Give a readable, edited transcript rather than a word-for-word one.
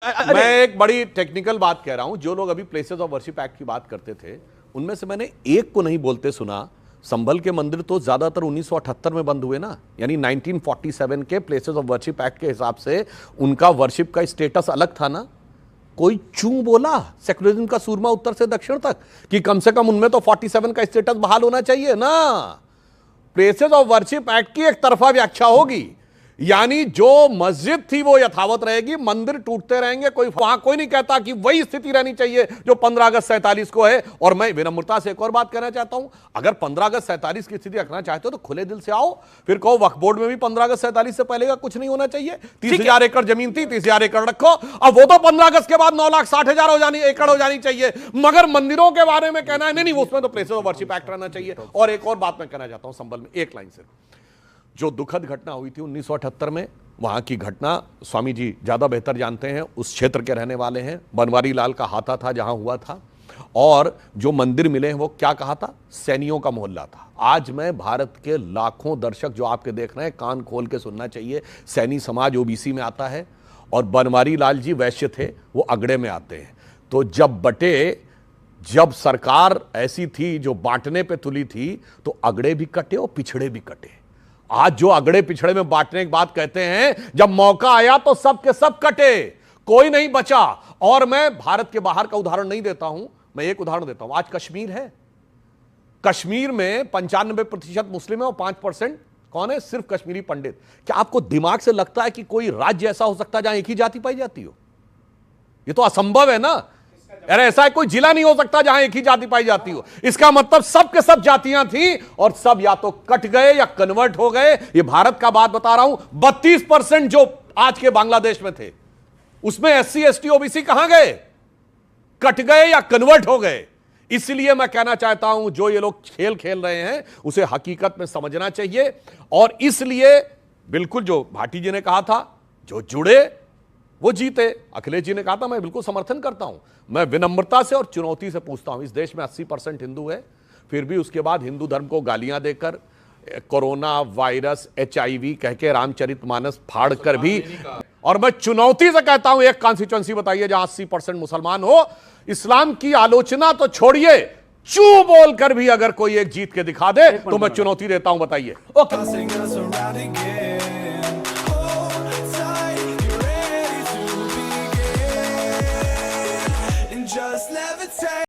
मैं एक बड़ी टेक्निकल बात कह रहा हूं। जो लोग अभी प्लेसेस ऑफ वर्शिप एक्ट की बात करते थे उनमें से मैंने एक को नहीं बोलते सुना। संभल के मंदिर तो ज्यादातर 1978 में बंद हुए ना, यानी 1947 के प्लेसेस ऑफ वर्शिप एक्ट के हिसाब से उनका वर्शिप का स्टेटस अलग था ना। कोई चूं बोला सेक्युलरिज्म का सूरमा उत्तर से दक्षिण तक कि कम से कम उनमें तो 47 का स्टेटस बहाल होना चाहिए ना। प्लेसेस ऑफ वर्शिप एक्ट की एक तरफा व्याख्या होगी, यानी जो मस्जिद थी वो यथावत रहेगी, मंदिर टूटते रहेंगे। वहां कोई नहीं कहता कि वही स्थिति रहनी चाहिए जो 15 अगस्त 47 को है। और मैं विनम्रता से एक और बात कहना चाहता हूं, अगर 15 अगस्त 47 की स्थिति रखना चाहते हो तो खुले दिल से आओ, फिर कहो वक्फ बोर्ड में भी 15 अगस्त 47 से पहले का कुछ नहीं होना चाहिए। 30,000 एकड़ जमीन थी, 30,000 एकड़ रखो। अब वो तो 15 अगस्त के बाद 9,60,000 एकड़ हो जानी चाहिए, मगर मंदिरों के बारे में कहना है नहीं उसमें तो प्लेसेस ऑफ वर्शिप एक्ट रहना चाहिए। और एक और बात मैं कहना चाहता हूं संभल में, एक लाइन से, जो दुखद घटना हुई थी 1978 में, वहां की घटना स्वामी जी ज्यादा बेहतर जानते हैं, उस क्षेत्र के रहने वाले हैं। बनवारी लाल का हाथा था जहां हुआ था, और जो मंदिर मिले हैं वो क्या कहा था, सैनियों का मोहल्ला था। आज मैं भारत के लाखों दर्शक जो आपके देख रहे हैं, कान खोल के सुनना चाहिए। सैनी समाज ओबीसी में आता है और बनवारी लाल जी वैश्य थे, वो अगड़े में आते हैं। तो जब सरकार ऐसी थी जो बांटने पे तुली थी, तो अगड़े भी कटे और पिछड़े भी कटे। आज जो अगड़े पिछड़े में बांटने की बात कहते हैं, जब मौका आया तो सब के सब कटे, कोई नहीं बचा। और मैं भारत के बाहर का उदाहरण नहीं देता हूं, मैं एक उदाहरण देता हूं। आज कश्मीर है, कश्मीर में 95% मुस्लिम है और 5% कौन है, सिर्फ कश्मीरी पंडित। क्या आपको दिमाग से लगता है कि कोई राज्य ऐसा हो सकता है जहां एक ही जाति पाई जाती हो? यह तो असंभव है ना। अरे ऐसा कोई जिला नहीं हो सकता जहां एक ही जाति पाई जाती हो। इसका मतलब सब के सब जातियां थी और सब या तो कट गए या कन्वर्ट हो गए। ये भारत का बात बता रहा हूं। 32% जो आज के बांग्लादेश में थे, उसमें SC ST OBC कहां गए, कट गए या कन्वर्ट हो गए। इसलिए मैं कहना चाहता हूं, जो ये लोग खेल खेल रहे हैं उसे हकीकत में समझना चाहिए। और इसलिए बिल्कुल जो भाटी जी ने कहा था, जो जुड़े वो जीते। अखिलेश जी ने कहा था, मैं बिल्कुल समर्थन करता हूं। मैं विनम्रता से और चुनौती से पूछता हूं, इस देश में 80% हिंदू है, फिर भी उसके बाद हिंदू धर्म को गालियां देकर, कोरोना वायरस HIV कह के रामचरितमानस फाड़ कर भी, और मैं चुनौती से कहता हूं, एक कॉन्स्टिट्यूएंसी बताइए जहां 80% मुसलमान हो। इस्लाम की आलोचना तो छोड़िए, चू बोलकर भी अगर कोई एक जीत के दिखा दे तो मैं चुनौती देता हूं, बताइए। ओके।